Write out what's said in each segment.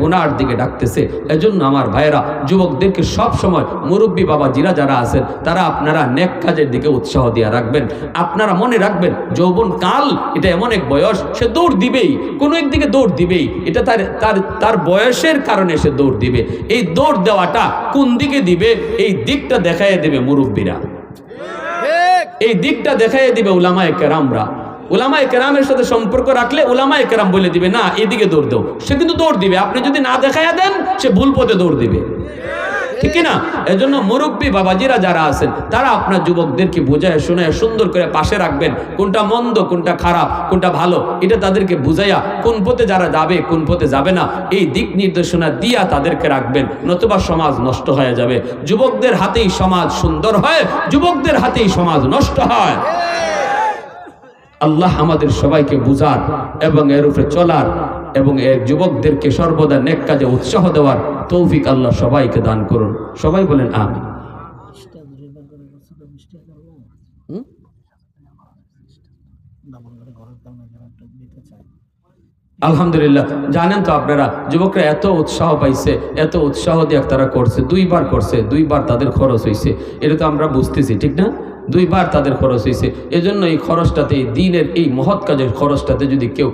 গুনার দিকে ডাকতেছে। এজন্য আমার ভাইয়েরা, যুবকদেরকে সব সময় মুরব্বী বাবাজিরা যারা আছেন তারা আপনারা নেক কাজের দিকে উৎসাহ দিয়ে রাখবেন। আপনারা মনে রাখবেন, যৌবন কাল এটা এমন এক বয়স, সে দৌড় দিবেই, কোনো একদিকে দৌড় দিবেই। এটা তার বয়সের কারণে সে দৌড় দিবে। এই দৌড় দেওয়াটা কোন দিকে দিবে, এই দিকটা দেখাইয়া দিবে মুরব্বীরা, এই দিকটা দেখাইয়া দিবে উলামায়ে কেরামরা। উলামায়ে কেরামের সাথে সম্পর্ক রাখলে উলামায়ে কেরাম বলে দিবে, না এদিকে দৌড় দাও, সে কিন্তু দৌড় দিবে। আপনি যদি না দেখাইয়া দেন, সে ভুল পথে দৌড় দিবে, ঠিক না? এজন্য মুরব্বী বাবাজিরা যারা আছেন তারা আপনার যুবকদেরকে বোঝায় শোনায় সুন্দর করে পাশে রাখবেন। কোনটা মন্দ, কোনটা খারাপ, কোনটা ভালো, এটা তাদেরকে বুঝাইয়া কোন পথে যারা যাবে, কোন পথে যাবে না, এই দিক নির্দেশনা দিয়া তাদেরকে রাখবেন। নতুবা সমাজ নষ্ট হয়ে যাবে। যুবকদের হাতেই সমাজ সুন্দর হয়, যুবকদের হাতেই সমাজ নষ্ট হয়। আল্লাহ আমাদের সবাইকে বুঝার এবং এর উপরে চলার এবং এর যুবকদেরকে সর্বদা নেক কাজে উৎসাহ দেওয়ার তৌফিক আল্লাহ সবাইকে দান করুন। সবাই বলেন আমিন। আলহামদুলিল্লাহ। জানেন তো আপনারা, যুবকরা এত উৎসাহ পাইছে, এত উৎসাহ দিয়ে তারা করছে, দুইবার করছে, দুইবার তাদের খরচ হয়েছে। এটা তো আমরা বুঝতেছি, ঠিক না? দুইবার তাদের খরচ হয়েছে। এজন্য এই খরচটাতে, এই দিনের এই মহৎ কাজের খরচটাতে যদি কেউ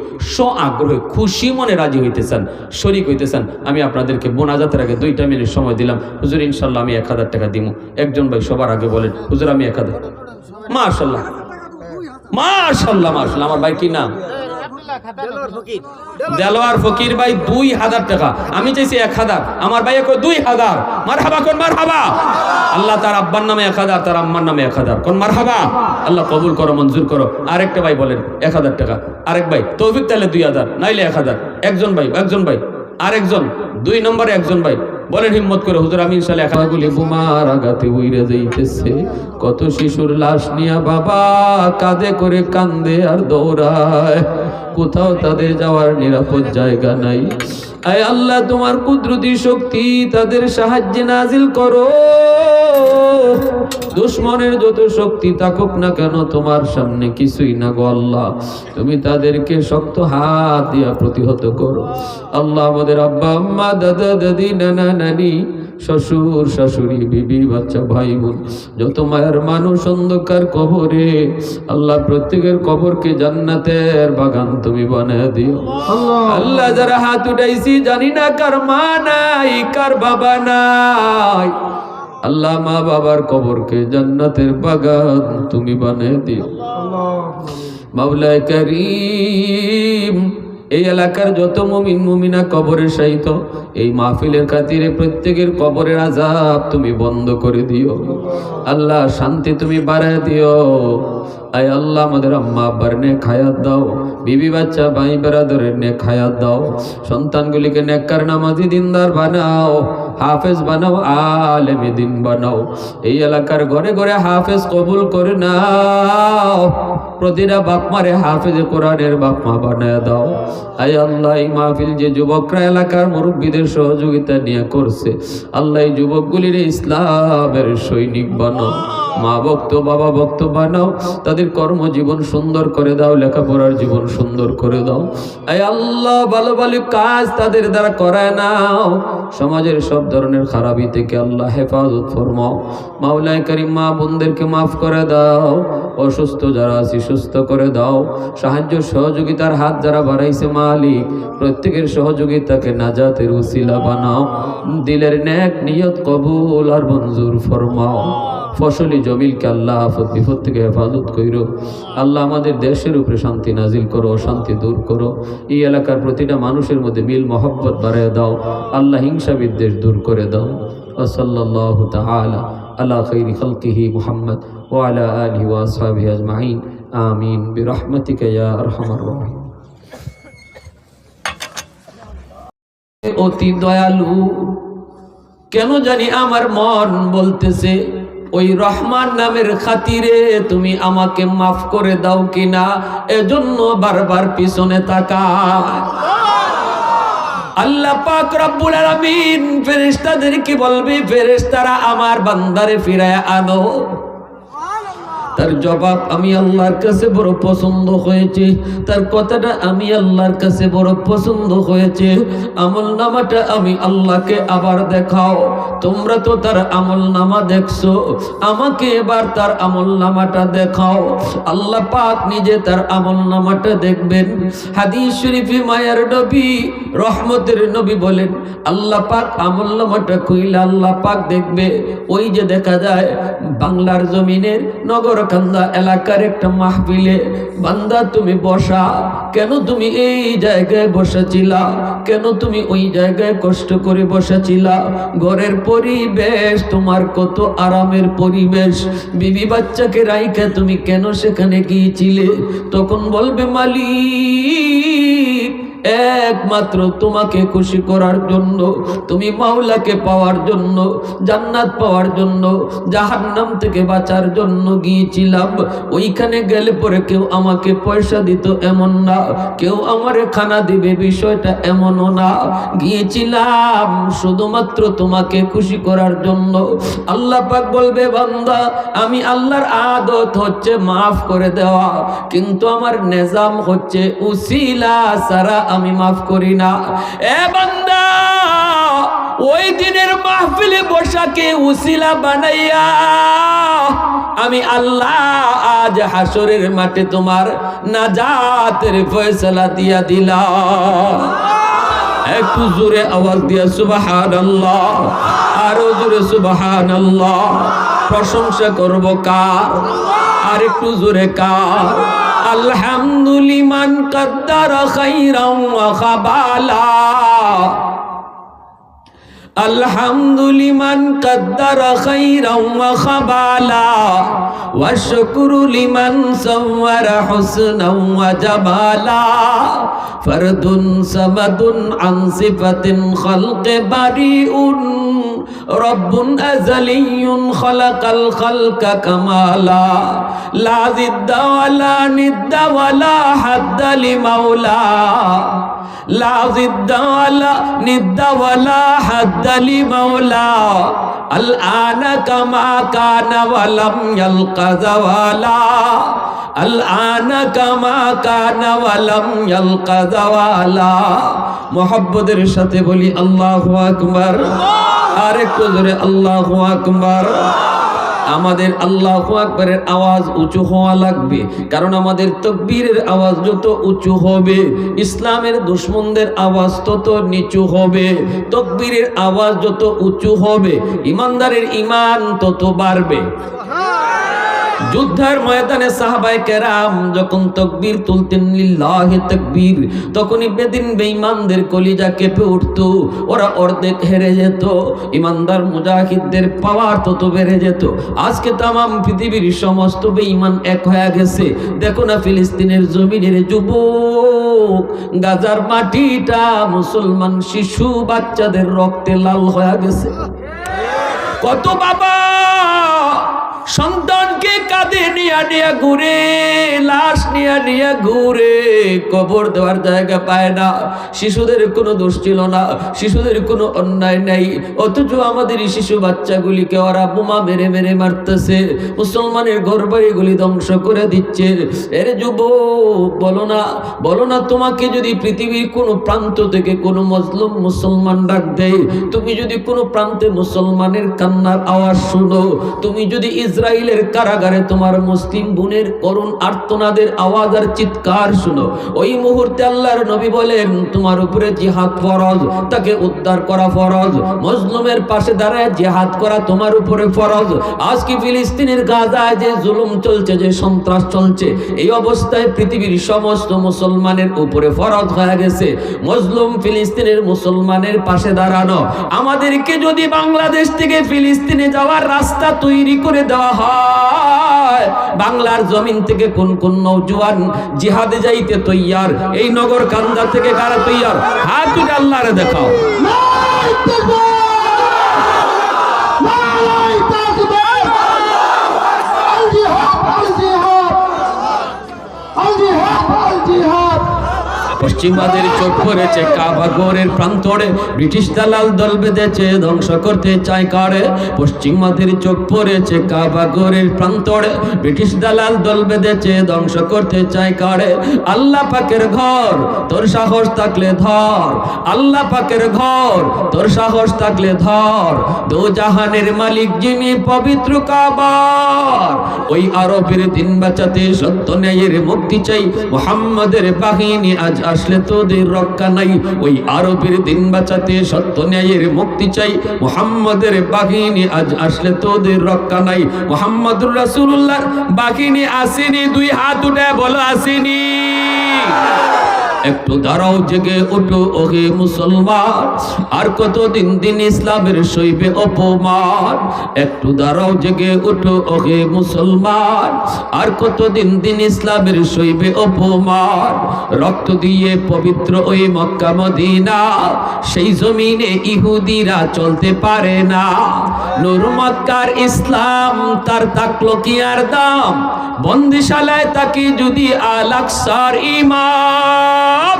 আগ্রহে খুশি মনে রাজি হইতে চান, শরিক হইতে চান, আমি আপনাদেরকে মোনাজাতের আগে 2 মিনিট সময় দিলাম। হুজুর ইনশাল্লাহ আমি 1000 টাকা দিব। একজন ভাই সবার আগে বলেন, হুজুর আমি 1000। মাশাআল্লাহ মাশাআল্লাহ মাশাআল্লাহ। আমার ভাই কি নাম? দেলোয়ার ফকির ভাই 2000 টাকা। আমি চাইছি 1000, আমার ভাই কই 2000। মারহাবা কোন মারহাবা। আল্লাহ তার আব্বার নামে 1000, তার আম্মার নামে 1000। কোন মারহাবা। আল্লাহ কবুল করো, মঞ্জুর করো। আরেকটা ভাই বলেন 1000 টাকা। আরেক ভাই তৌফিক তাহলে 2000, নাইলে 1000। একজন ভাই, আরেকজন 2 নম্বরে একজন ভাই বলেন হিম্মত করে, হুজুর আমি ইনশাআল্লাহ। একাগুলি বোমার আঘাতে উইরে যাইতেছে, কত শিশুর লাশ নিয়া বাবা কাঁধে করে কান্দে আর দৌড়ায়, কোথাও তাদের যাওয়ার নিরাপদ জায়গা নাই। আয় আল্লাহ, তোমার কুদরতি শক্তি তাদের সাহায্যে নাজিল করো। দুশ্মনের যত শক্তি থাকুক না কেন, তোমার সামনে কিছুই না গো আল্লাহ। তুমি তাদেরকে শক্ত হাত দিয়া প্রতিহত করো আল্লাহ। আমাদের আব্বা আম্মা, দাদা দাদি, নানা নানি, শ্বশুর শাশুড়ি, বিবি বাচ্চা, ভাই বোন, যত মায়ের মানুষ অন্ধকার কবরে, আল্লাহ প্রত্যেকের কবরকে জান্নাতের বাগান তুমি বানিয়ে দিও আল্লাহ। যারা হাত উঠাইছি, জানি না কার মা নাই, কার বাবা নাই, আল্লাহ মা বাবার কবরকে জান্নাতের বাগান তুমি বানিয়ে দিও মাওলায়ে কারীম। এই এলাকার যত মুমিন মুমিনা কবরে শায়িত, এই মাহফিলের খাতিরে প্রত্যেকের কবরের আযাব তুমি বন্ধ করে দিও আল্লাহ। শান্তি তুমি বাড়ায় দিও। আয় আল্লাহ, আমাদের আম্মা আব্বার নেক হায়াত দাও, বিবি বাচ্চা ভাই বেরাদরের নেক হায়াত দাও, সন্তানগুলিকে নেককার নামাজি দিনদার বানাও, হাফেজ বানাও, আলেমে দিন বানাও। এই এলাকার ঘরে ঘরে হাফেজ কবুল করে নাও। প্রতিটা বাপ মারে হাফেজে কোরআনের বাপ মা বানায় দাও। আয় আল্লাহ, এই মাহফিল যে যুবকরা এলাকার মুরব্বীদের সহযোগিতা নিয়ে করছে, আল্লাহ এই যুবকগুলির ইসলামের সৈনিক বানাও, মা ভক্ত বাবা ভক্ত বানাও, তাদের কর্মজীবন সুন্দর করে দাও, লেখাপড়ার জীবন সুন্দর করে দাও। আয় আল্লাহ, ভালো ভালো কাজ তাদের দ্বারা করায় নাও। সমাজের সব ধরনের খারাপি থেকে আল্লাহ হেফাজত ফরমাও। মাওলায়ে কারীম, মা বোনদেরকে মাফ করে দাও, অসুস্থ যারা আছে সুস্থ করে দাও, সাহায্য সহযোগিতার হাত যারা বাড়াইছে মালিক, প্রত্যেকের সহযোগিতাকে নাজাতের উসিলা বানাও। দিলের নেক নিয়ত কবুল আর মঞ্জুর ফরমাও। ফসলি জমিলকে আল্লাহ আফত বিপদ থেকে হেফাজত কইরো আল্লাহ। আমাদের দেশের উপরে শান্তি নাজিল করো, শান্তি দূর করো। এই এলাকার প্রতিটা মানুষের মধ্যে মিল মহব্বত বাড়ায় দাও আল্লাহ। হিংসা বিদ্বেষ দূর করে দাও। ওয়াসাল্লাল্লাহু তাআলা আলা খাইরি খালকিহি মুহাম্মদ ওয়া আলা আলিহি ওয়া আসহাবিহি আজমাইন। আমিন বিরহমাতিকা ইয়া আরহামার রাহিম। অতি দয়ালু, কেন জানি আমার মন বলতেছে ওই রহমান নামের খাতিরে তুমি আমাকে মাফ করে দাও কিনা, এজন্য বারবার পিছনে তাকায়। আল্লাহ পাক রব্বুল আলামিন ফেরেশতাদেরকে বলবে, ফেরেশতারা আমার বান্দারে ফিরায় আনো। তার জবাব আমি আল্লাহর কাছে বড় পছন্দ হয়েছে, তার কথাটা আমি আল্লাহর কাছে বড় পছন্দ হয়েছে। আমল নামাটা আমি আল্লাহকে আবার দেখাও। তোমরা তো তার আমল নামা দেখছো, আমাকে এবার তার আমল নামাটা দেখাও। আল্লাহ পাক নিজে তার আমল নামাটা দেখবেন। হাদিস শরীফে মায়ার নবী রহমতের নবী বলেন, আল্লাহ পাক আমল নামাটা খুইলা আল্লাহ পাক দেখবে। ওই যে দেখা যায় বাংলার জমিনের নগরকান্দা এলাকার একটা মাহফিলে, বান্দা তুমি বসা, কেন তুমি এই জায়গায় বসেছিলা, কেন তুমি ওই জায়গায় কষ্ট করে বসেছিলা? ঘরের পরিবেশ তোমার কত আরামের পরিবেশ, বিবি বাচ্চাকে রাইখা তুমি কেন সেখানে গিয়েছিলে? তখন বলবে মালিক একমাত্র তোমাকে খুশি করার জন্য, তুমি মাওলাকে পাওয়ার জন্য, জান্নাত পাওয়ার জন্য, জাহান্নাম থেকে বাঁচার জন্য গিয়েছিলাম। ওইখানে গেলে পরে কেউ আমাকে পয়সা দিত এমন না, কেউ আমারে খানা দিবে বিষয়টা এমনও না। গিয়েছিলাম শুধুমাত্র তোমাকে খুশি করার জন্য। আল্লাহ পাক বলবে বান্দা, আমি আল্লাহর আদত হচ্ছে মাফ করে দেওয়া, কিন্তু আমার নিজাম হচ্ছে উসিলা ছাড়া আমি মাফ করি না। এ বান্দা, ওই দিনের মাহফিলে বসাকে উসিলা বানাইয়া আমি আল্লাহ আজ হাসরের মাঠে তোমার নাজাতের ফয়সালা দিয়া দিলাম। একটু জোরে আওয়াজ দিয়া সুবহানাল্লাহ, আরো জোরে সুবহানাল্লাহ। প্রশংসা করব কার? আর একটু জোরে কার? আলহামদুলিমান কদ্দারা খাইরাম ওয়া খাবালা, আলহামদুলিমান কদ্দারা খাইরাম ওয়া খাবালা, ওয়া শুকরু লিমান সাওয়ারা হুসনাও ওয়া জামালা, ফরদুন সামাদুন আন সিফাতিন খালকে বারিউন, রব্বুন আযালিয়ুন খালাকাল খালকা কামালা, লা জিদ্দা ওয়ালা নিদ্দা ওয়ালা হাদ্দা লিমাওলা, লা জিদ্দা ওয়ালা নিদ্দা ওয়ালা হাদ্দা লিমাওলা, আল আনা কামা কানা ওয়ালাম ইয়ালকা যাওয়ালা, আল আনা কামা কানা ওয়ালাম ইয়ালকা যাওয়ালা। মুহাব্বতের সাথে বলি আল্লাহু আকবার, আর একটু জোরে আল্লাহু আকবার। আমাদের আল্লাহু আকবারের আওয়াজ উঁচু হওয়া লাগবে, কারণ আমাদের তাকবীরের আওয়াজ যত উঁচু হবে ইসলামের দুশমনদের আওয়াজ তত নিচু হবে। তাকবীরের আওয়াজ যত উঁচু হবে ইমানদারের ঈমান তত বাড়বে। যুদ্ধের ময়দানে সাহাবায়ে কেরাম যখন তাকবীর তুলতেন লিল্লাহি তাকবীর, তখনই বেদিন বেঈমানদের কলিজা কেঁপে উঠত, ওরা অর্ধেক হেরে যেত। ইমানদার মুজাহিদদের পাওয়ার তত বেড়ে যেত। আজকে তামাম পৃথিবীর সমস্ত বেঈমান এক হয়ে গেছে। দেখো না ফিলিস্তিনের জমিনের যুবক, গাজার মাটিটা মুসলমান শিশু বাচ্চাদের রক্তে লাল হয়ে গেছে। কত বাবা সন্তানকে কাঁধে নিয়ে ঘুরে, লাশ নিয়ে ঘুরে, কবর দেওয়ার জায়গা পায় না। শিশুদের কোনো দোষ ছিল না, শিশুদের কোনো অন্যায় নাই, অথচ আমাদের এই শিশু বাচ্চাগুলিকে ওরা বোমা মেরে মেরে মারতেছে, মুসলমানের ঘরবাড়িগুলি ধ্বংস করে দিচ্ছে। এর যুবক বলো না তোমাকে যদি পৃথিবীর কোনো প্রান্ত থেকে কোনো মজলুম মুসলমান ডাক দেয়, তুমি যদি কোনো প্রান্তে মুসলমানের কান্নার আওয়াজ শুনো, তুমি যদি ইসরায়েলের কারাগারে তোমার মুসলিম বোনের করুণ আর্তনাদের আওয়াজ আর চিৎকার শুনো, ওই মুহূর্তে আল্লাহর নবী বলেন তোমার উপরে জিহাদ ফরজ, তাকে উদ্ধার করা ফরজ। মজলুমের পাশে দাঁড়ায় জিহাদ করা তোমার উপরে ফরজ। আজকে ফিলিস্তিনের গাজায় যে জুলুম চলছে, যে সন্ত্রাস চলছে, এই অবস্থায় পৃথিবীর সমস্ত মুসলমানের উপরে ফরজ হয়ে গেছে মজলুম ফিলিস্তিনের মুসলমানের পাশে দাঁড়ানো। আমাদেরকে যদি বাংলাদেশ থেকে ফিলিস্তিনে যাওয়ার রাস্তা তৈরি করে দেওয়া হয়, বাংলার জমিন থেকে কোন কোন নওজোয়ান জিহাদে যাইতে তৈয়ার? এই নগর কান্দা থেকে কারা তৈয়ার? হাত তুলে আল্লাহরে দেখাও। পশ্চিমাদের চোখ পড়েছে কাবা ঘরের প্রান্তরে, ব্রিটিশ দালাল দল বেঁধেছে ধ্বংস করতে চায় কারে। পশ্চিমাদের চোখ পড়েছে কাবা ঘরের প্রান্তরে, ব্রিটিশ দালাল দল বেঁধেছে ধ্বংস করতে চায় কারে। আল্লাহ পাকের ঘর তোর সাহস থাকলে ধর, আল্লাহ পাকের ঘর তোর সাহস থাকলে ধর। দো জাহানের মালিক যিনি পবিত্র কাবার, ওই আরবের দিন বাঁচাতে সত্য ন্যায়ের মুক্তি চাই। মুহাম্মাদের বাহিনী আজ আসলে তোদের রক্ষা নাই। ওই আরবের দিন বাঁচাতে সত্য ন্যায়ের মুক্তি চাই। মুহাম্মাদের বাহিনী আজ আসলে তোদের রক্ষা নাই। মুহাম্মাদুর রাসূলুল্লাহর বাহিনী আসেনি, দুই হাত উঠে বলো আসেনি। একটু দাঁড়াও, জেগে ওঠো ওহে মুসলমান, আর কতদিন দিন ইসলামের সইবে অপমান। একটু দাঁড়াও, জেগে ওঠো ওহে মুসলমান, আর কতদিন দিন ইসলামের সইবে অপমান। রক্ত দিয়ে পবিত্র ওই মক্কা মদিনা, সেই জমিনে ইহুদিরা চলতে পারে না। নূর মক্কার ইসলাম তার থাকলো কি আর দাম, বন্দিশালায় তাকে যদি আল আকসার ইমাম।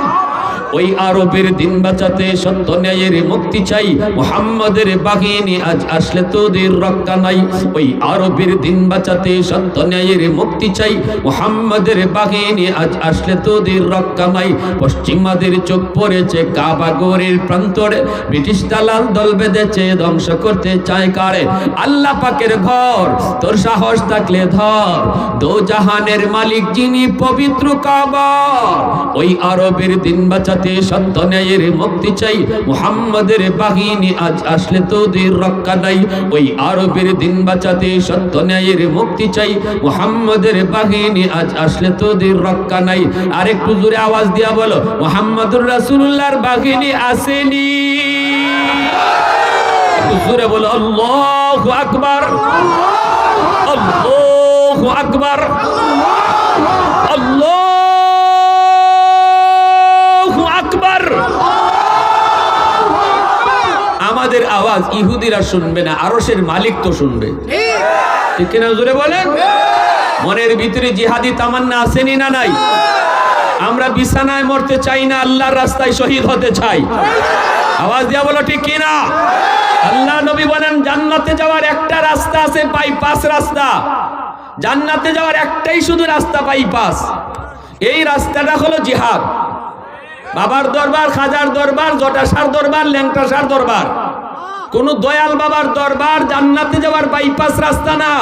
ওই আরবের দিন বাঁচাতে সত্য ন্যায়ের মুক্তি চাই। মুহাম্মাদের বাহিনী আজ আসলে তোদের রক্ষা নাই। ওই আরবের দিন বাঁচাতে সত্য ন্যায়ের মুক্তি চাই। মুহাম্মাদের বাহিনী আজ আসলে তোদের রক্ষা নাই। পশ্চিমাদের চোখ পড়েছে কাবা ঘরের প্রান্তরে, ব্রিটিশ দালাল দল বেঁধেছে ধ্বংস করতে চায় কারে। আল্লাহ পাকের ঘর তোর সাহস থাকলে ধর, দো জাহানের মালিক যিনি পবিত্র কাবা, ওই আরবের দিন বাঁচাতে সত্য ন্যায়ের মুক্তি চাই। মুহাম্মাদের বাহিনী আজ আসলে তোদের রক্ষা নাই। ওই আরবের দিন বাঁচাতে সত্য ন্যায়ের মুক্তি চাই। মুহাম্মাদের বাহিনী আজ আসলে তোদের রক্ষা নাই। আর একটু জোরে আওয়াজ দিয়া বলো, মুহাম্মাদুর রাসূলুল্লাহর বাহিনী আসেনি। একটু জোরে বলো, আল্লাহু আকবার, আল্লাহু আকবার, আল্লাহ আকবার। আমাদের আওয়াজ ইহুদিরা শুনবে না, আরশের মালিক তো শুনবে, ঠিক কিনা জোরে বলেন। মনের ভিতরে জিহাদি তামান্না আসেনি না নাই? আমরা বিছানায় মরতে চাই না, আল্লাহর রাস্তায় শহীদ হতে চাই। আওয়াজ দিয়া বলো ঠিক কিনা। আল্লাহ নবী বলেন জান্নাতে যাওয়ার একটা রাস্তা আছে, বাইপাস রাস্তা। জান্নাতে যাওয়ার একটাই শুধু রাস্তা, বাইপাস। এই রাস্তাটা হলো জিহাদ। বাবার দরবার, খাজার দরবার, জটাসার দরবার, ল্যাংটাসার দরবার, কোন দয়াল বাবার দরবার জান্নাতে যাওয়ার বাইপাস রাস্তা না।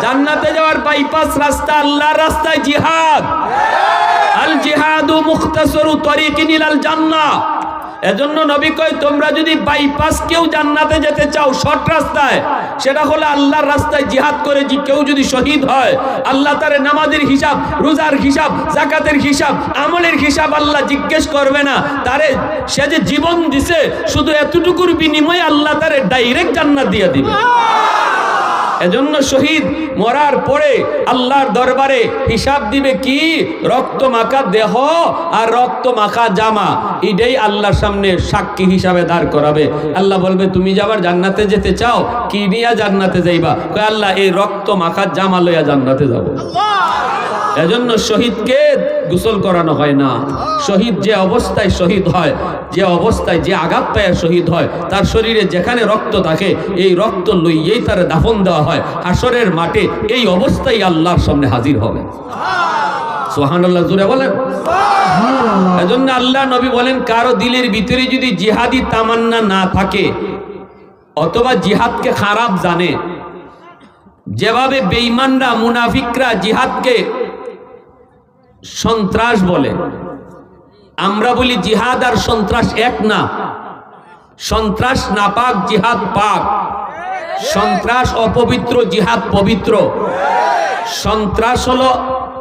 জান্নাতে যাওয়ার বাইপাস রাস্তা আল্লাহর রাস্তায় জিহাদ। আল জিহাদু মুখতাসারু তরিকিন ইলাল জান্নাহ। এজন্য নবী কয় তোমরা যদি বাইপাস কেউ জান্নাতে যেতে চাও শর্ট রাস্তায়, সেটা হলো আল্লাহর রাস্তায় জিহাদ করে কেউ যদি শহীদ হয়, আল্লাহ তারে নামাজের হিসাব, রোজার হিসাব, যাকাতের হিসাব, আমলের হিসাব আল্লাহ জিজ্ঞেস করবে না। তারে সে যে জীবন দিছে শুধু এতটুকুর বিনিময়ে আল্লাহ তারে ডাইরেক্ট জান্নাত দিয়ে দিবে। এজন্য শহীদ মরার পরে আল্লাহর দরবারে হিসাব দিবে কি? রক্ত মাখা দেহ আর রক্ত মাখা জামা, এটাই আল্লাহর সামনে সাক্ষী হিসাবে দাঁড় করাবে। আল্লাহ বলবে তুমি যাবার জান্নাতে যেতে চাও, কি নিয়া জান্নাতে যাইবা? কয় আল্লাহ এই রক্ত মাখা জামা লইয়া জান্নাতে যাব। এজন্য শহীদকে গোসল করানো হয় না। শহীদ যে অবস্থায় শহীদ হয়, যে অবস্থায় যে আঘাত পায় শহীদ হয়, তার শরীরে যেখানে রক্ত থাকে এই রক্ত লইয়েই তার দাফন দেওয়া হয়। হাসরের মাঠে এই অবস্থায় আল্লাহর সামনে হাজির হবে। সুবহানাল্লাহ জোরে বলেন। এজন্য আল্লাহ নবী বলেন কারো দিলের ভিতরে যদি জিহাদি তামান্না না থাকে অথবা জিহাদকে খারাপ জানে, যেভাবে বেঈমানরা মুনাফিকরা জিহাদকে সন্ত্রাস বলে, আমরা বলি জিহাদ আর সন্ত্রাস এক না। সন্ত্রাস নাপাক, জিহাদ পাক। সন্ত্রাস অপবিত্র, জিহাদ পবিত্র। সন্ত্রাস হলো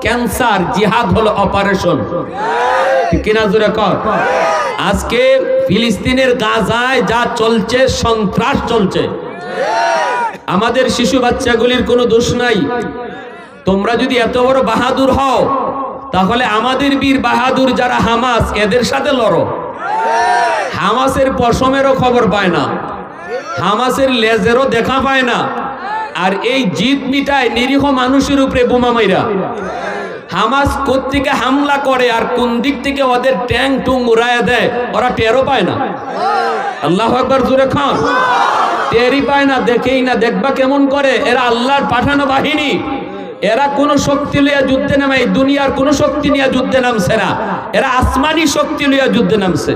ক্যান্সার, জিহাদ হলো অপারেশন, ঠিক কিনা জোরে কর। আজকে ফিলিস্তিনের গাজায় যা চলছে সন্ত্রাস চলছে। আমাদের শিশু বাচ্চাগুলির কোনো দোষ নাই। তোমরা যদি এত বড় বাহাদুর হও তাহলে আমাদের বীর বাহাদুর যারা হামাস, এদের সাথে লড়ো। হামাসের পশমেরও খবর পায় না, হামাসের লেজেরও দেখা পায় না, আর এই জিদ মিটায় নিরীহ মানুষের উপরে বোমা মাইরা। হামাস কোত্থেকে হামলা করে আর কোন দিক থেকে ওদের ট্যাং টুং উড়ায় দেয় ওরা টেরও পায় না। আল্লাহু আকবার জোরে খান। টেরই পায় না, দেখেই না। দেখবা কেমন করে, এরা আল্লাহর পাঠানো বাহিনী। এরা কোন শক্তি লইয়া যুদ্ধে নামে, এই দুনিয়ার কোন শক্তি নিয়ে যুদ্ধে নামছে না, এরা আসমানি শক্তি লইয়া যুদ্ধে নামছে।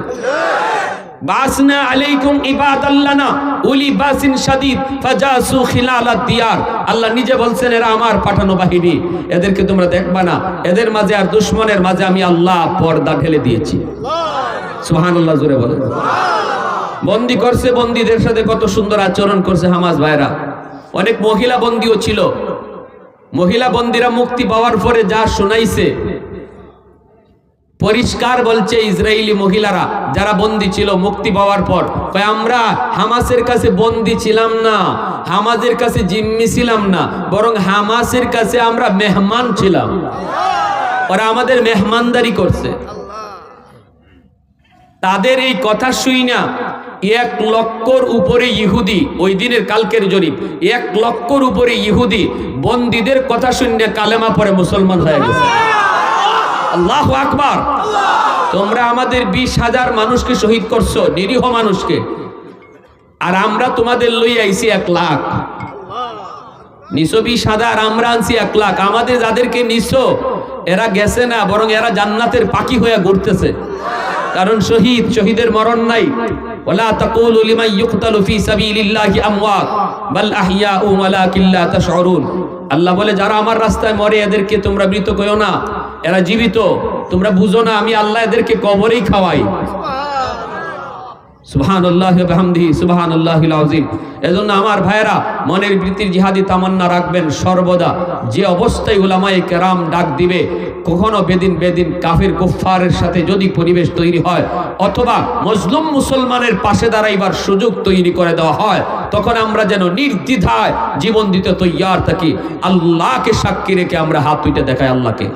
বাসনা আলাইকুম ইবাদাল্লানা উলি বাসিন শাদীদ ফাজাসু খিলালাদ দিয়ার। আল্লাহ নিজে বলছেন এরা আমার পাঠানো বাহিনী, এদেরকে তোমরা দেখবা না। এদের মাঝে আর দুশমনের মাঝে আমি আল্লাহ পর্দা ঢেলে দিয়েছি। সুবহানাল্লাহ জোরে বলেন। বন্দী করছে, বন্দীদের সাথে কত সুন্দর আচরণ করছে হামাস ভাইরা। অনেক মহিলা বন্দীও ছিল। মহিলা বন্দীরা মুক্তি পাওয়ার পরে যা শোনাইছে পরিষ্কার বলছে ইসরায়েলি মহিলারা যারা বন্দী ছিল মুক্তি পাওয়ার পর, আমরা হামাসের কাছে বন্দী ছিলাম না, হামাসের কাছে জিম্মি ছিলাম না, বরং হামাসের কাছে আমরা মেহমান ছিলাম। ওরা আমাদের মেহমানদারি করছে। তাদের এই কথা শুই না 1 লক্ষর উপরে ইহুদি, ওই দিনের কালকের জরিপ 1 লক্ষর উপরে ইহুদি বন্দীদের কথা শুনে কালেমা পড়ে মুসলমান হয়ে গেছে। আল্লাহু আকবার। তোমরা আমাদের 20,000 মানুষকে শহীদ করছো, নিরীহ মানুষকে, আর আমরা তোমাদের লই আইছি 1 লাখ। নিছো 20,000, আমরা আনছি 1 লাখ। আমাদের যাদেরকে নিছো এরা গেছে না, বরং এরা জান্নাতের পাখি হয়ে ঘুরতেছে। কারণ শহীদের মরণ নাই। ওয়ালা তাকুলু লিমান ইউকতালু ফি সাবিলিল্লাহি আমওয়াত বাল আহইয়াউ ওয়ালাকিন লা তাশউরুন। আল্লাহ বলে যারা আমার রাস্তায় মরে এদেরকে তোমরা মৃত কইও না, এরা জীবিত। তোমরা বুঝো না আমি আল্লাহ এদেরকে কবরেই খাওয়াই। সুবহানাল্লাহি ওয়া বিহামদিহি সুবহানাল্লাহিল আযীম। এজন্য আমার ভাইরা মনের বৃত্তির জিহাদি তামান্না রাখবেন সর্বদা। যে অবস্থায় উলামায়ে কেরাম ডাক দিবে, কখনো বেদিন কাফির কুফফারের সাথে যদি পরিবেশ তৈরি হয় অথবা মজলুম মুসলমানের পাশে দাঁড়াইবার সুযোগ তৈরি করে দেওয়া হয়, তখন আমরা যেন নির্দ্বিধায় জীবন দিতে তৈয়ার থাকি। আল্লাহকে সাক্ষী রেখে আমরা হাত তুলে দেখাই আল্লাহকে,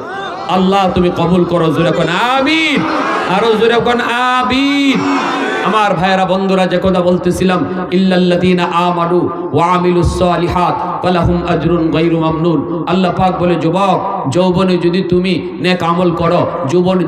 আল্লাহ তুমি কবুল করো। জোরে কোন আমিন, আরো জোরে কোন আমিন। আমার ভাইরা বন্ধুরা, যে কথা বলতেছিলাম, ইল্লাল্লাযীনা আমানু ওয়া আমিলুস সালিহাত ফালাহুম আজরুন গায়রু মামনুন। আল্লাহ পাক বলে, যুবক, যৌবনে যদি তুমি নেক আমল করো,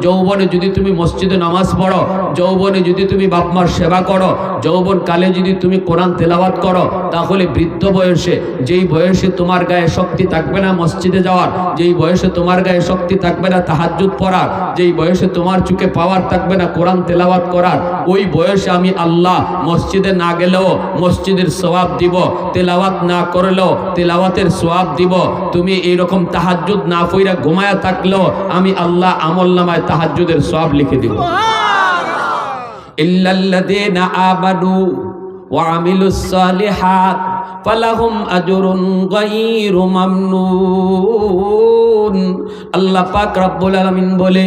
যৌবনে যদি তুমি মসজিদে নামাজ পড়ো, যৌবনে যদি তুমি বাপ মার সেবা করো, যৌবন কালে যদি তুমি কোরআন তেলাওয়াত করো, তাহলে বৃদ্ধ বয়সে, যেই বয়সে তোমার গায়ে শক্তি থাকবে না মসজিদে যাওয়ার, যেই বয়সে তোমার গায়ে শক্তি থাকবে না তাহাজ্জুদ পড়ার, যেই বয়সে তোমার চোখে পাওয়ার থাকবে না কোরআন তেলাওয়াত করার, ওই বয়সে আমি আল্লাহ মসজিদে না গেলেও মসজিদের সওয়াব দিব, তেলাওয়াত না করলেও তেলাওয়াতের সওয়াব দিব। তুমি এইরকম তাহাজ্জুদ না পড়া ঘুমায়া থাকলেও আমি আল্লাহ আমলনামায় তাহাজ্জুদের সওয়াব লিখে দিব। ইল্লাল্লাযীনা আমানু ওয়া আমিলুস সালিহাত ফালাহুম আজরুন গায়রু মামনুন। আল্লাহ পাক রব্বুল আলামিন বলে,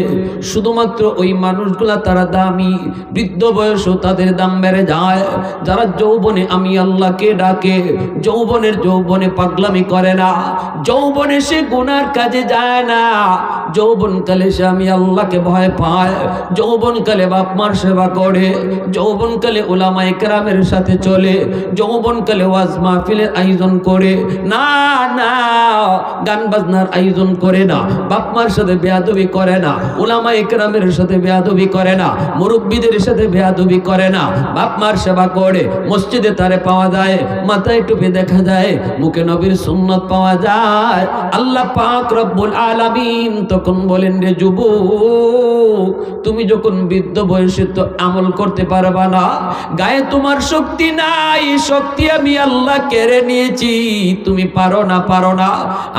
শুধুমাত্র ওই মানুষগুলা তারা দামি, বৃদ্ধ বয়সও তাদের দাম বেড়ে যায়, যারা যৌবনে আমি আল্লাহকে ডাকে, যৌবনে পাগলামি করে না, যৌবনে সে গুনার কাজে যায় না, যৌবনকালে সে আমি আল্লাহকে ভয় পায়, যৌবনকালে বাপ মার সেবা করে, যৌবনকালে উলামায়ে কেরামের সাথে চলে, যৌবনকালে ওয়াজ মাহফিলের আয়োজন করে না, গান বাজনার আয়োজন করে না, বাপ মার সাথে বেয়াদবি করে না, উলামায়ে কেরামের সাথে বেয়াদবি করে না, মুরব্বীদের সাথে বেয়াদবি করে না, বাপ মার সেবা করে, মসজিদে তারে পাওয়া যায়, মাথায় টুপি দেখা যায়, মুখে নবীর সুন্নাত পাওয়া যায়। আল্লাহ পাক রব্বুল আলামিন তখন বলেন, রে যুবক, তুমি যখন বৃদ্ধ বয়সে তো আমল করতে পারবা না, গায়ে তোমার শক্তি নাই, শক্তি আমি আল্লাহ কেড়ে নিয়েছি, তুমি পারো না,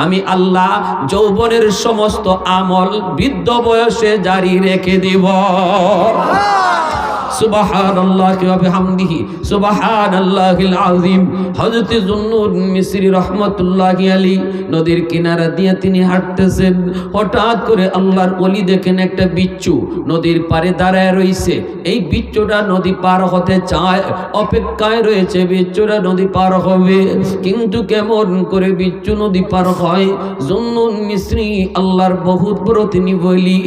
আমি আল্লাহ যৌবনের সমস্ত আমল বৃদ্ধ বয়সে জারি রেখে দিব। সুবহানাল্লাহি ওয়া বিহামদিহি সুবহানাল্লাহিল আযীম। হযরত যুন্নুন মিসরি রাহমাতুল্লাহি আলাইহি নদীর কিনারা দিয়ে তিনি হাঁটতেছেন, হঠাৎ করে আল্লাহর ওলি দেখেন একটা বিচ্ছু নদীর পাড়ে দাঁড়ায় রইছে। এই বিচ্ছুটা নদী পার হতে চায়, অপেক্ষায় রয়েছে বিচ্ছুটা নদী পার হবে, কিন্তু কেমন করে বিচ্ছু নদী পার হয়? যুন্নুন মিসরি আল্লাহর বহুত বড় তিনি বলি,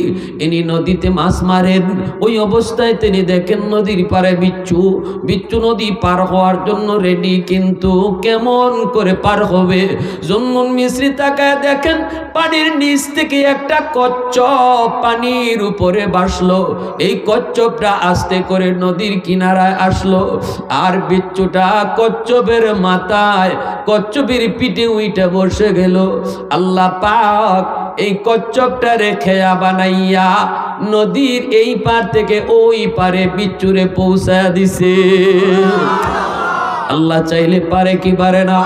ইনি নদীতে মাছ মারেন। ওই অবস্থায় তিনি দেখেন নদীর পারে বিচ্ছু। বিচ্ছু নদী পার হওয়ার জন্য রেডি, কিন্তু কেমন করে পার হবে? জুন্নুন মিসরি তাকায় দেখেন পানির নিচ থেকে একটা কচ্ছপ পানির উপরে ভাসলো। এই কচ্ছপটা আস্তে করে নদীর কিনারায় আসলো, আর বিচ্ছুটা কচ্ছপের মাথায়, কচ্ছপের পিঠে উইটা বসে গেল। আল্লাহ পাক এই কচ্ছপটা রেখে বানাইয়া নদীর এই পার থেকে ওই পারে বিচ্ছুরে পৌঁছায় দিছে। আল্লাহ চাইলে পারে কি পারে না?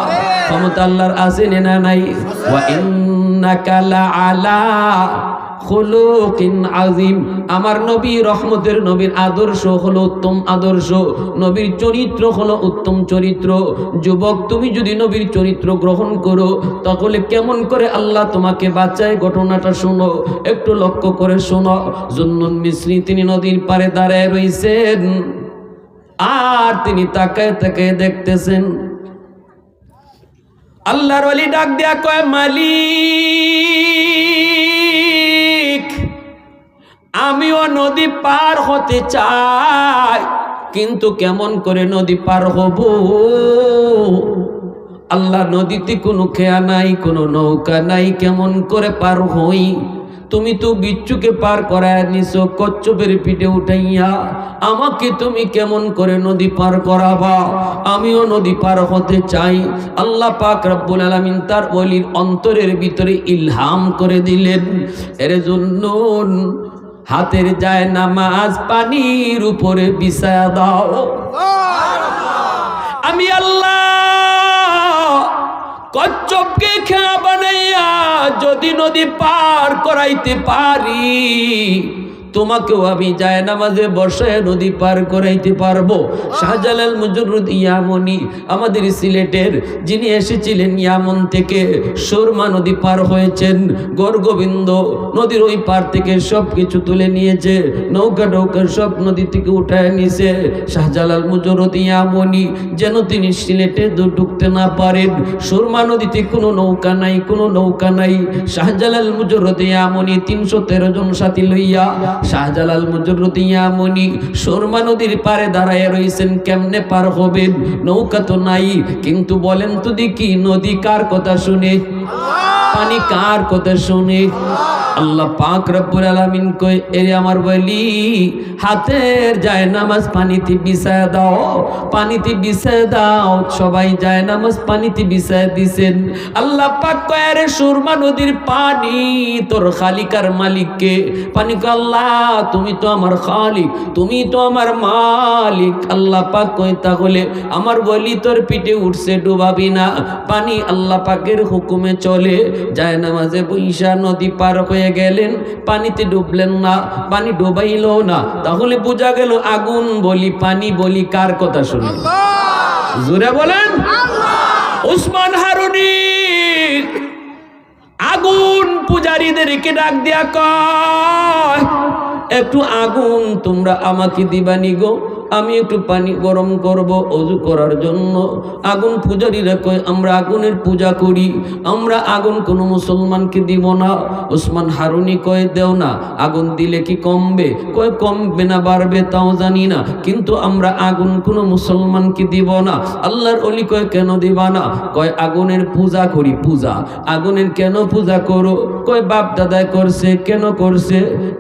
ক্ষমতা আল্লাহর আছে না নাই? ওয়া ইন্নাকা লাআলা খুলুকিন আযীম। আমার নবী রহমতের নবীর আদর্শ হলো উত্তম আদর্শ, নবীর চরিত্র হলো উত্তম চরিত্র। যুবক, তুমি যদি নবীর চরিত্র গ্রহণ করো তাহলে কেমন করে আল্লাহ তোমাকে বাঁচায় ঘটনাটা শোনো, একটু লক্ষ্য করে শোনো। জুন্নুন মিসরি তিনি নদীর পাড়ে দাঁড়ায় রইছেন, আর তিনি তাকায় তাকায় দেখতেছেন। আল্লাহর ওলি ডাক দেয়া কয়, মালিক, আমিও নদী পার হতে চাই, কিন্তু কেমন করে নদী পার হব? আল্লাহ, নদীতে কোনো খেয়া নাই, কোনো নৌকা নাই, কেমন করে পার হই? তুমি তো বিচ্ছুকে পার করায় নিছো কচ্ছপের পিঠে উঠাইয়া, আমাকে তুমি কেমন করে নদী পার করাবা? আমিও নদী পার হতে চাই। আল্লাহ পাক রব্বুল আলামিন তার ওলির অন্তরের ভিতরে ইলহাম করে দিলেন, এর জন্য হাতের যায় নামাজ পানির উপরে বিছায়া দাও। আমি আল্লাহ কচ্ছপকে খেয়া বানাইয়া যদি নদী পার করাইতে পারি, তোমাকেও আমি যায় নামাজে বসায় নদী পার করাইতে পারবো। শাহজালাল মুজরুদ ইয়ামনি, আমাদের সিলেটের, যিনি এসেছিলেন ইয়ামন থেকে, সুরমা নদী পার হয়েছেন, গড়গোবিন্দ নদীর ওই পার থেকে সব কিছু তুলে নিয়েছে, নৌকা নৌকা সব নদী থেকে উঠায় নিছে। শাহজালাল মুজরুদ ইয়ামনি যেন তিনি সিলেটে ঢুকতে না পারেন। সুরমা নদীতে কোনো নৌকা নাই, কোনো নৌকা নাই। শাহজালাল মুজরুদ ইয়ামনি 313 জন সাথী লইয়া শাহজালাল মুজরুদ ইয়ামনি সুরমা নদীর পারে দাঁড়ায় রইছেন। কেমনে পার হবেন? নৌকা তো নাই, কিন্তু বলেন তো দেখি, নদী কার কথা শুনে? পানি কার কথা শুনে? আল্লাহ পাক রব্বুল আলামিন কই, এরে আমার বলি, হাতের যায় নামাজ পানিতে বিছায় দাও, পানিতে বিছায় দাও। সবাই যায় নামাজ পানিতে বিছায় দিছেন। আল্লাহ পাক কয়, আরে সুরমা নদীর পানি তোর খালিকার মালিককে? পানি কয়, আল্লাহ তুমি তো আমার খালিক, তুমি তো আমার মালিক। আল্লাহ পাক কয়, তাহলে আমার বলি তোর পিঠে উঠছে, ডুবাবি না। পানি আল্লাহ পাকের হুকুমে চলে। যায় নামাজে বৈশা নদী পার হয়ে গেলেন, পানিতে ডুবলেন না, পানি ডুবাইল না। তাহলে বোঝা গেল আগুন বলি পানি বলি কার কথা শুনে? জোরে বলেন। উসমান হারুনি আগুন পূজারীদেরকে ডাক দিয়া কয়, একটু আগুন তোমরা আমাকে দিবানি গো, আমি একটু পানি গরম করব ওযু করার জন্য। আগুন পূজারীরা কয়, আমরা আগুনের পূজা করি, আমরা আগুন কোনো মুসলমানকে দিব না। উসমান হারুনি কয়, দেও না। আগুন দিলে কি কমবে? কয়, কমবে না বাড়বে তাও জানি না, কিন্তু আমরা আগুন কোনো মুসলমানকে দিব না। আল্লাহর ওলি কয়, কেন দিবা না? কয়, আগুনের পূজা করি। পূজা? আগুনের কেন পূজা করো? কয়, বাপ দাদায় করছে। কেন করছে?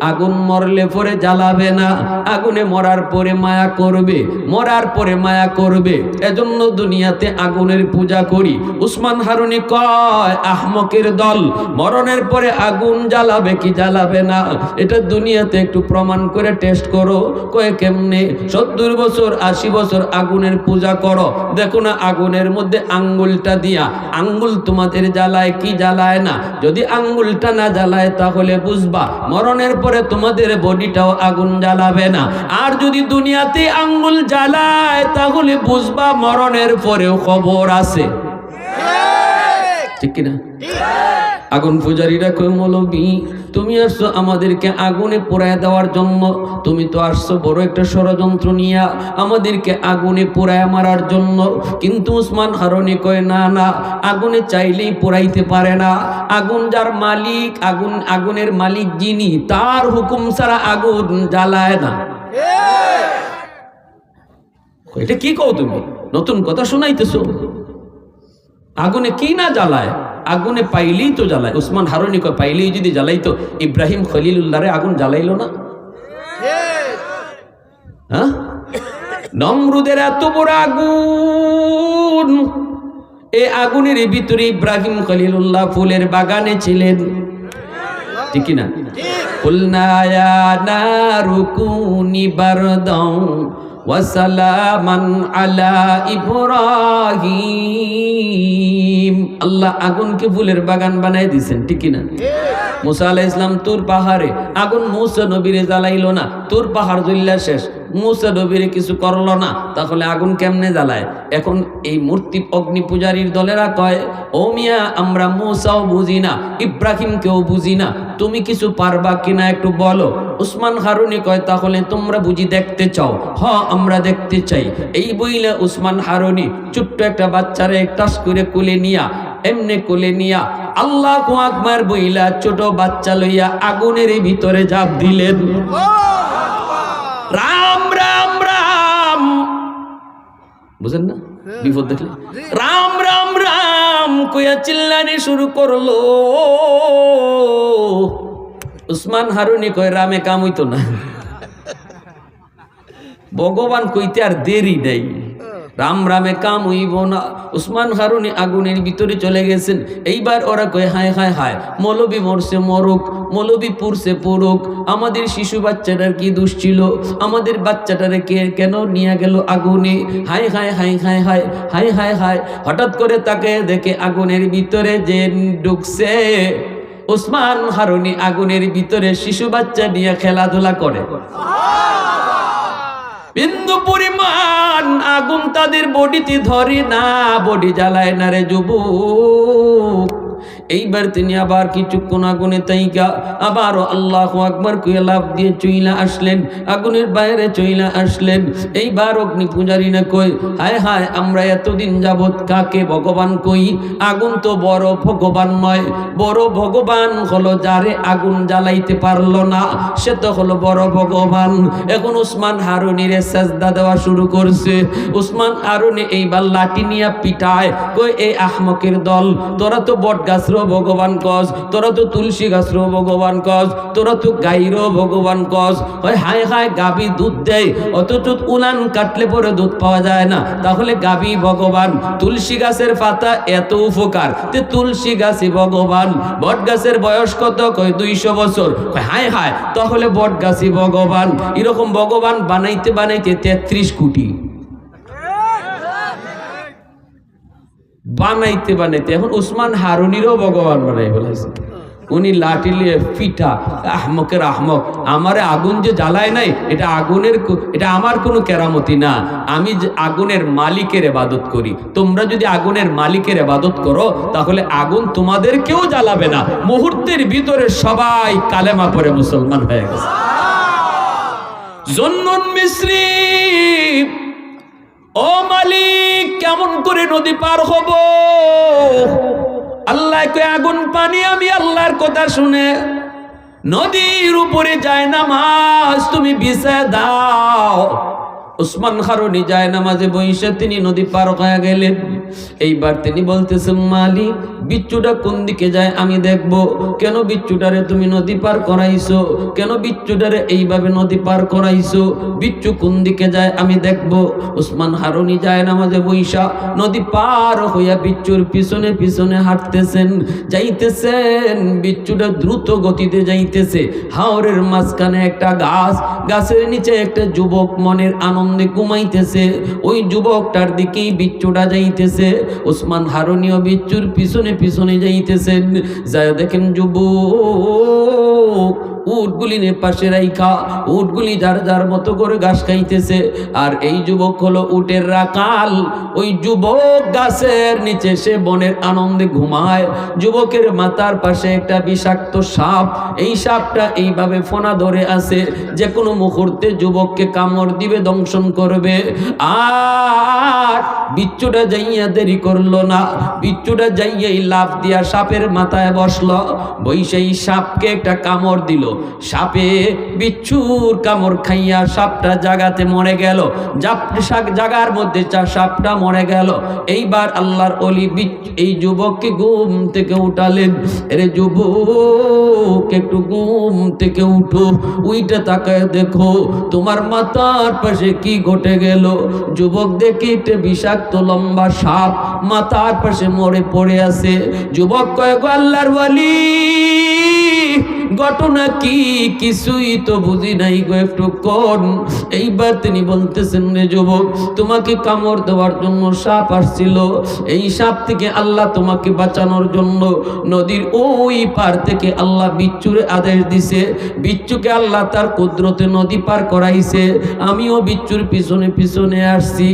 আগুন মরলে পরে জ্বালাবে না, আগুনে মরার পরে মায়া করবে, মরার পরে মায়া করবে, এজন্য দুনিয়াতে আগুনের পূজা করি। উসমান হারুনি কয়, আহমকের দল, মরণের পরে আগুন জ্বালাবে কি জ্বালাবে না এটা দুনিয়াতে একটু প্রমাণ করে টেস্ট করো। কয়, কেমনে? 70 বছর 80 বছর আগুনের পূজা করো, দেখো না আগুনের মধ্যে আঙ্গুলটা দিয়া, আঙ্গুল তোমাদের জ্বালায় কি জ্বালায় না? যদি আঙ্গুলটা না জ্বালায় তাহলে বুঝবা মরণের পরে তোমাদের বডিটাও আগুন জ্বালাবে না। আর যদি দুনিয়াতে আঙ্গুল জ্বালায় তাহলে বুঝবা মরণের পরেও খবর আছে। ঠিক কিনা? আগুন পূজারীরা কই, মৌলবী তুমি আসছো আমাদেরকে আগুনে পোড়ায় দেওয়ার জন্য, তুমি তো আসছো বড় একটা ষড়যন্ত্র নিয়ে আমাদেরকে আগুনে পোড়ায় মারার জন্য। কিন্তু উসমান হারুনি কয়, না না, আগুনে চাইলেই পোড়াইতে পারে না। আগুন যার মালিক, আগুনের মালিক যিনি, তার হুকুম ছাড়া আগুন জ্বালায় না। এটা কি কও তুমি? নতুন কথা শোনাইতেছো? আগুনে কি না জ্বালায়? আগুনে পাইলেই তো জ্বালায়। উসমান হারুনি কয় পাইলেই যদি জ্বালাইতো ইব্রাহিম খলিলুল্লাহরে আগুন জ্বালাইলো না? হ্যাঁ, নমরুদের এত বড় আগুন, এই আগুনের ভিতরে ইব্রাহিম খলিলুল্লাহ ফুলের বাগানে ছিলেন, ঠিক না? কুলনা ইয়া নারু কুনি বারদাও ওয়া সালামান আলা ইব্রাহিম। আল্লাহ আগুনকে ফুলের বাগান বানায় দিয়েছেন, ঠিক না? মুসা আলাইহিস সালাম তুর পাহাড়ে আগুন মুসা নবীরে জ্বালাইলো না, তুর পাহাড় জ্বললা শেষ, মুসা নবীরে কিছু করলো না, তাহলে আগুন কেমনে জ্বালায়? এখন এই মূর্তি অগ্নি পূজারীর দলেরা কয়, ও মিয়া আমরা মুসাও বুঝি না, ইব্রাহিমকেও বুঝি না, তুমি কিছু পারবা কিনা একটু বলো। উসমান হারুনি কয় তাহলে তোমরা বুঝি দেখতে চাও? হ, আমরা দেখতে চাই। এই বইলে উসমান হারুনি ছোট্ট একটা বাচ্চারে টাস করে কোলে নিয়া, এমনে কোলে নিয়া আল্লাহু আকবার বইলা ছোট বাচ্চা লইয়া আগুনের ভিতরে ঝাঁপ দিলেন। রাম রাম রাম, বুঝেন না? বিপদ দেখলে রাম রাম রাম কইয়া চিল্লানি শুরু করলো। উসমান হারুনি কয় রামে কাম হইতো না, ভগবান কইতে আর দেরি নাই, রাম রামে কাম হইব না। উসমান হারুনি আগুনের ভিতরে চলে গেছেন। এইবার ওরা কয় হায় হায় হায়, মৌলবী মরছে মরুক, মৌলবী পুরছে পুরুক, আমাদের শিশু বাচ্চাটার কি দোষ ছিল? আমাদের বাচ্চাটারে কে কেন নিয়ে গেল আগুনে? হায় হায় হায় হায় হায় হায় হায় হায়। হঠাৎ করে তাকে দেখে আগুনের ভিতরে যে ঢুকছে, উসমান হারুনি আগুনের ভিতরে শিশু বাচ্চা নিয়ে খেলাধুলা করে। বিন্দু পরিমাণ আগুন তাদের বডিতে ধরে না, বডি জ্বালায় না রে যুবক। এইবার তিনি আবার কিছুক্ষণ আগুনে তাইকা আবারও আল্লাহু আকবার কইয়া লাফ দিয়ে চইলা আসলেন, আগুনের বাইরে চইলা আসলেন। এইবার অগ্নি পূজারী না কই, হায় হায় আমরা এতদিন যাবৎ কাকে ভগবান কই? আগুন তো বড় ভগবান নয়, বড় ভগবান হলো যারে আগুন জ্বালাইতে পারলো না, সে তো হলো বড় ভগবান। এখন উসমান হারুনিরে সাজদা দেওয়া শুরু করছে। উসমান হারুনি এইবার লাঠি নিয়ে পিটায়, কই এই আহমকের দল, তোরা তো বট গাছরও ভগবান কস, তোরা তো তুলসী গাছরও ভগবান কস, তোরা তো গাইরও ভগবান কস। হায় হায় গাবি দুধ দেয়, অথচ উলান কাটলে পরে দুধ পাওয়া যায় না, তাহলে গাবি ভগবান। তুলসী গাছের পাতা এত উপকার, তে তুলসী গাছই ভগবান। বট গাছের বয়স কত? কয় 200 বছর। হায় হায়, তাহলে বট গাছই ভগবান। এরকম ভগবান বানাইতে বানাইতে 33 কোটি বানাইতে বানাইতে এখন উসমান হারুনিরও ভগবান বানাই ফেলাইছে। উনি লাঠি নিয়ে পিঠা, আহমকের আহমক, আমারে আগুন যে জ্বালায় নাই, এটা আগুনের, এটা আমার কোনো কেরামতি না, আমি আগুনের মালিকের ইবাদত করি। তোমরা যদি আগুনের মালিকের ইবাদত করো তাহলে আগুন তোমাদেরকেও জ্বালাবে না। মুহূর্তের ভিতরে সবাই কালেমা পড়ে মুসলমান হয়ে গেছে। জন্নুন মিসরি, ও মালিক কেমন করে নদী পার হব? আল্লাহ কয় আগুন পানি, আমি আল্লাহর কথা শুনে নদীর উপরে যায় নামাজ তুমি বিছায় দাও। উসমান হারুনি যায় নামাজে বইসা তিনি নদী পার হয়ে গেলেন। এইবার তিনি বলতেছেন, মালিক বিচ্ছুটা কোন দিকে যায় আমি দেখব। কেন বিচ্ছুটারে তুমি নদী পার করাইছো? কেন বিচ্ছুটারে এইভাবে নদী পার করাইছো? বিচ্ছু কোন দিকে যায় আমি দেখব। উসমান হারুনি যায় নামাজে বইসা নদী পার হইয়া বিচ্ছুর পিছনে পিছনে হাঁটতেছেন, যাইতেছেন। বিচ্ছুটা দ্রুত গতিতে যাইতেছে। হাওরের মাঝখানে একটা গাছ, গাছের নিচে একটা যুবক মনের আনন্দে ঘুমাইতেছে। ওই যুবকটার দিকেই বিচ্ছুটা যাইতেছে। উসমান হারুনিও বিচ্ছুর পিছনে পিছনে যাইতেছেন। যায় দেখেন যুবক উটগুলি পাশে রাইখা, উটগুলি যার যার মতো করে ঘাস খাইতেছে। আর এই যুবক হলো উটের রাখাল। ওই যুবক গাছের নিচে সে বনের আনন্দে ঘুমায়। যুবকের মাথার পাশে একটা বিষাক্ত সাপ, এই সাপটা এইভাবে ফোনা ধরে আছে, যে কোনো মুহূর্তে যুবককে কামড় দিবে, দংশন করবে। আর বিচ্ছুটা যাইয়া দেরি করলো না, বিচ্ছুটা যাইয়াই লাফ দিয়া সাপের মাথায় বসলো, বৈশেই সাপকে একটা কামড় দিল। সাপে বিচ্ছুর কামড় খাইয়া সাপটা জাগাতে মরে গেল, জাগার মধ্যে সাপটা মরে গেল। এইবার আল্লাহর ওলি এই যুবককে ঘুম থেকে উঠালেন। এরে যুবক, একটু ঘুম থেকে উঠো, উইটা তাকায় দেখো তোমার মাথার পাশে কি ঘটে গেল। যুবক দেখি একটা বিষাক্ত লম্বা সাপ মাথার পাশে মরে পড়ে আছে। যুবক কয়, গো আল্লাহর ওলি, ঘটনা কি? কিছুই তো বুঝি নাই গো, একটু কোন। এইবার তিনি বলতেছেন, রে যুবক, তোমাকে কামড় দেওয়ার জন্য সাপ আসছিল। এই সাপ থেকে আল্লাহ তোমাকে বাঁচানোর জন্য নদীর ওই পার থেকে আল্লাহ বিচ্ছুরে আদেশ দিছে। বিচ্ছুকে আল্লাহ তার কুদরতে নদী পার করাইছে। আমিও বিচ্ছুর পিছনে পিছনে আসছি।